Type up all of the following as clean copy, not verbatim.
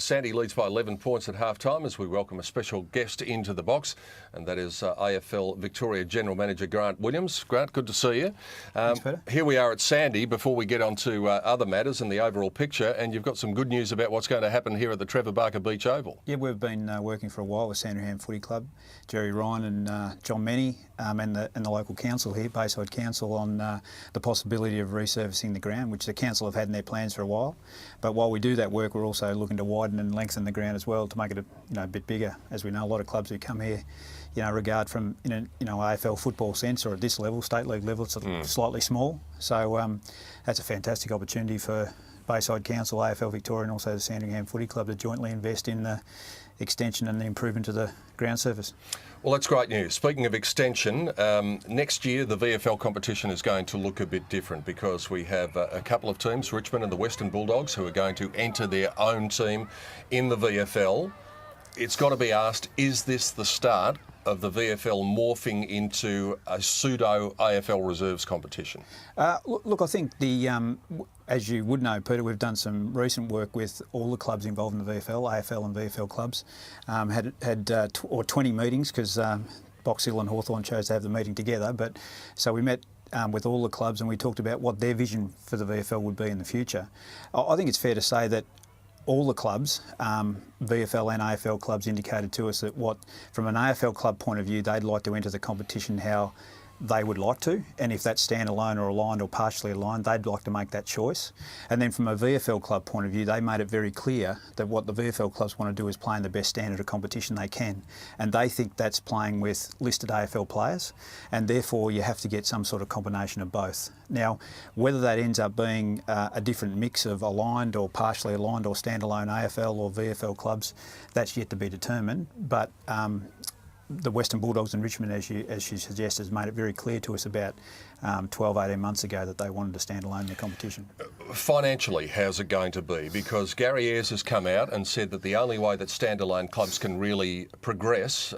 Sandy leads by 11 points at half-time as we welcome a special guest into the box, and that is AFL Victoria General Manager Grant Williams. Grant, good to see you. Thanks, Peter. Here we are at Sandy before we get on to other matters and the overall picture, and you've got some good news about what's going to happen here at the Trevor Barker Beach Oval. Yeah, we've been working for a while with Sandringham Footy Club, Jerry Ryan and John Menny and the local council here, Bayside Council, on the possibility of resurfacing the ground, which the council have had in their plans for a while. But while we do that work, we're also looking to widen and lengthen the ground as well to make it a bit bigger. As we know, a lot of clubs who come here, regard from AFL football sense or at this level, state league level, it's slightly small. So that's a fantastic opportunity for Bayside Council, AFL Victoria, and also the Sandringham Footy Club to jointly invest in the extension and the improvement to the ground surface. Well, that's great news. Speaking of extension, next year the VFL competition is going to look a bit different because we have a couple of teams, Richmond and the Western Bulldogs, who are going to enter their own team in the VFL. It's got to be asked, is this the start of the VFL morphing into a pseudo AFL reserves competition? Look, I think as you would know, Peter, we've done some recent work with all the clubs involved in the VFL, AFL and VFL clubs. Had 20 meetings because Box Hill and Hawthorn chose to have the meeting together. But so we met with all the clubs and we talked about what their vision for the VFL would be in the future. I think it's fair to say that all the clubs, VFL and AFL clubs, indicated to us that from an AFL club point of view, they'd like to enter the competition how they would like to, and if that's standalone or aligned or partially aligned, they'd like to make that choice. And then from a VFL club point of view, they made it very clear that what the VFL clubs want to do is play in the best standard of competition they can. And they think that's playing with listed AFL players, and therefore you have to get some sort of combination of both. Now, whether that ends up being a different mix of aligned or partially aligned or standalone AFL or VFL clubs, that's yet to be determined. But the Western Bulldogs and Richmond, as you suggest, has made it very clear to us about 12, 18 months ago that they wanted to stand alone in the competition. Financially, how's it going to be? Because Gary Ayres has come out and said that the only way that standalone clubs can really progress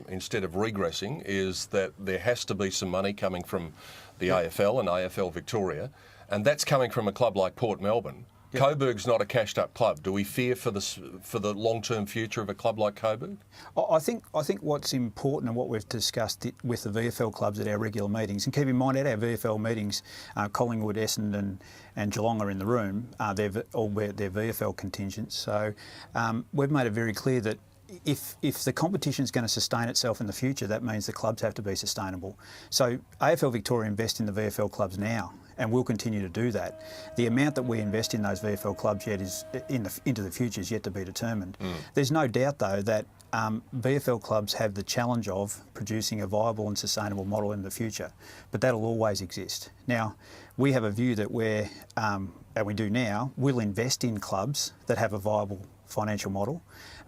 instead of regressing is that there has to be some money coming from the AFL and AFL Victoria, and that's coming from a club like Port Melbourne. Yep. Coburg's not a cashed-up club. Do we fear for the long-term future of a club like Coburg? I think what's important and what we've discussed with the VFL clubs at our regular meetings, and keep in mind at our VFL meetings, Collingwood, Essendon and Geelong are in the room. They're all their VFL contingents. So we've made it very clear that if the competition is going to sustain itself in the future, that means the clubs have to be sustainable. So AFL Victoria invest in the VFL clubs now, and we'll continue to do that. The amount that we invest in those VFL clubs into the future is yet to be determined. There's no doubt, though, that VFL clubs have the challenge of producing a viable and sustainable model in the future, but that'll always exist. Now, we have a view that and we do now, we'll invest in clubs that have a viable financial model.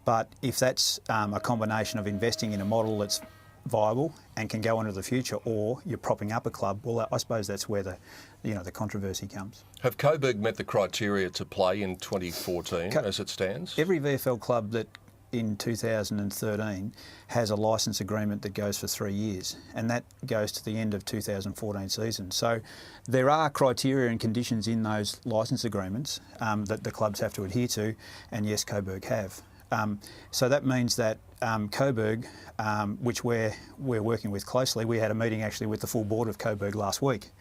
But if that's a combination of investing in a model that's viable and can go into the future, or you're propping up a club, well, I suppose that's where the controversy comes. Have Coburg met the criteria to play in 2014 as it stands? Every VFL club that in 2013 has a licence agreement that goes for 3 years, and that goes to the end of 2014 season. So there are criteria and conditions in those licence agreements that the clubs have to adhere to, and yes, Coburg have. So that means that Coburg, which we're working with closely, we had a meeting actually with the full board of Coburg last week.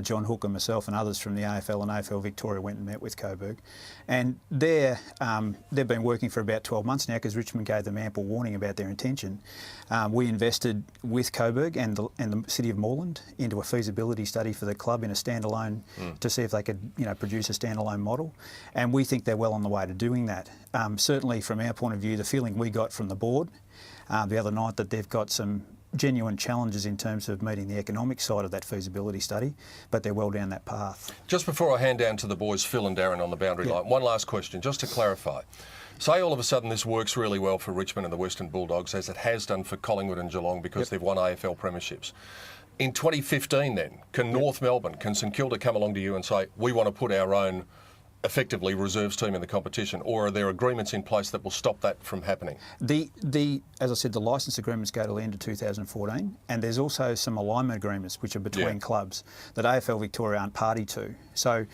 John Hook and myself and others from the AFL and AFL Victoria went and met with Coburg. And they've been working for about 12 months now because Richmond gave them ample warning about their intention. We invested with Coburg and the City of Moreland into a feasibility study for the club in a standalone to see if they could produce a standalone model. And we think they're well on the way to doing that. Certainly from our point of view, the feeling we got from the board the other night that they've got some genuine challenges in terms of meeting the economic side of that feasibility study, but they're well down that path. Just before I hand down to the boys, Phil and Darren on the boundary line, one last question, just to clarify. Say all of a sudden this works really well for Richmond and the Western Bulldogs, as it has done for Collingwood and Geelong because they've won AFL premierships. In 2015 then, can North Melbourne, can St Kilda come along to you and say, we want to put our own effectively reserves team in the competition, or are there agreements in place that will stop that from happening? As I said, the licence agreements go to the end of 2014, and there's also some alignment agreements which are between clubs that AFL Victoria aren't party to. So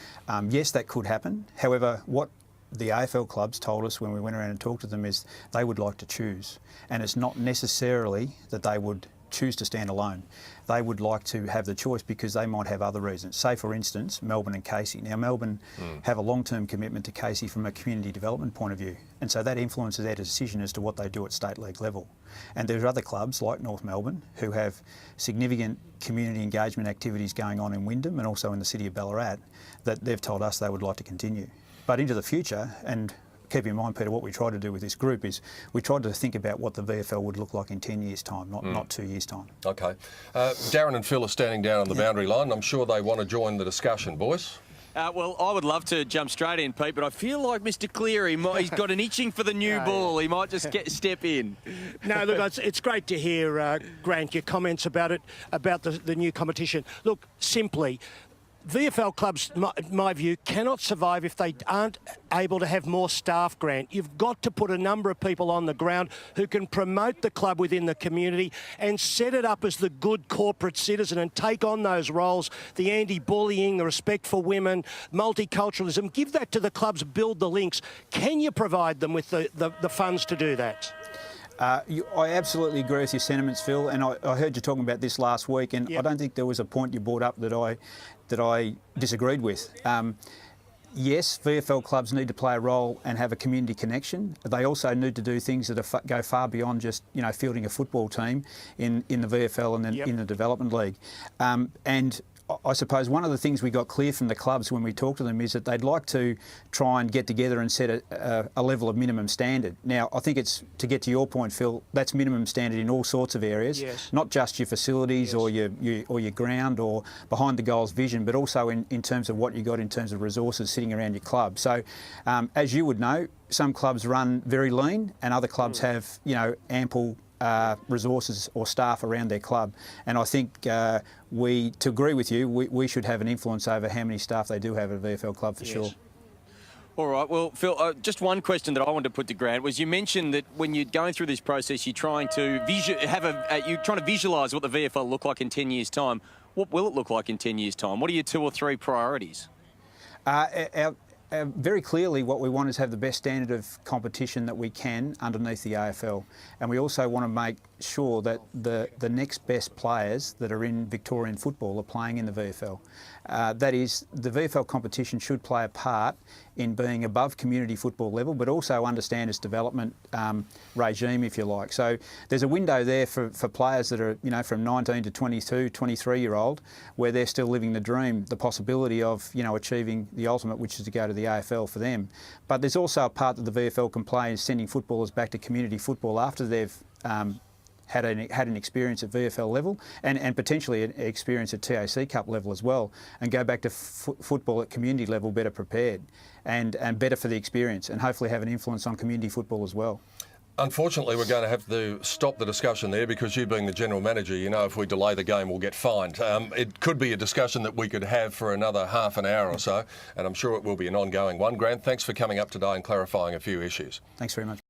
yes, that could happen. However, what the AFL clubs told us when we went around and talked to them is they would like to choose, and it's not necessarily that they would choose to stand alone. They would like to have the choice because they might have other reasons. Say, for instance, Melbourne and Casey. Now, Melbourne have a long-term commitment to Casey from a community development point of view, and so that influences their decision as to what they do at state league level. And there are other clubs like North Melbourne who have significant community engagement activities going on in Wyndham and also in the city of Ballarat that they've told us they would like to continue. But into the future, and keep in mind, Peter, what we tried to do with this group is we tried to think about what the VFL would look like in 10 years' time, not 2 years' time. Okay. Darren and Phil are standing down on the boundary line. I'm sure they want to join the discussion, boys. Well, I would love to jump straight in, Pete, but I feel like Mr. Cleary, he's got an itching for the new ball. He might just step in. No, look, it's great to hear, Grant, your comments about it, about the new competition. Look, simply, VFL clubs, my view, cannot survive if they aren't able to have more staff, Grant. You've got to put a number of people on the ground who can promote the club within the community and set it up as the good corporate citizen and take on those roles, the anti-bullying, the respect for women, multiculturalism. Give that to the clubs, build the links. Can you provide them with the funds to do that? I absolutely agree with your sentiments, Phil, and I heard you talking about this last week, and I don't think there was a point you brought up that I disagreed with. Yes, VFL clubs need to play a role and have a community connection. They also need to do things that go far beyond just fielding a football team in the VFL and then in the development league. And I suppose one of the things we got clear from the clubs when we talked to them is that they'd like to try and get together and set a level of minimum standard. Now, I think it's, to get to your point, Phil, that's minimum standard in all sorts of areas, not just your facilities or your ground or behind the goals vision, but also in terms of what you got in terms of resources sitting around your club. So, as you would know, some clubs run very lean and other clubs have, ample resources or staff around their club, and I think to agree with you, we should have an influence over how many staff they do have at a VFL club for sure. All right, well, Phil, just one question that I wanted to put to Grant was you mentioned that when you're going through this process, you're trying to visualise what the VFL look like in 10 years' time. What will it look like in 10 years' time? What are your 2 or 3 priorities? Very clearly what we want is have the best standard of competition that we can underneath the AFL, and we also want to make sure that the next best players that are in Victorian football are playing in the VFL. That is, the VFL competition should play a part in being above community football level, but also understand its development regime, if you like. So there's a window there for players that are, from 19 to 22, 23-year-old, where they're still living the dream, the possibility of, achieving the ultimate, which is to go to the AFL for them. But there's also a part that the VFL can play in sending footballers back to community football after they've had an experience at VFL level and potentially an experience at TAC Cup level as well, and go back to football at community level better prepared and better for the experience, and hopefully have an influence on community football as well. Unfortunately, we're going to have to stop the discussion there because you being the general manager, if we delay the game, we'll get fined. It could be a discussion that we could have for another half an hour or so, and I'm sure it will be an ongoing one. Grant, thanks for coming up today and clarifying a few issues. Thanks very much.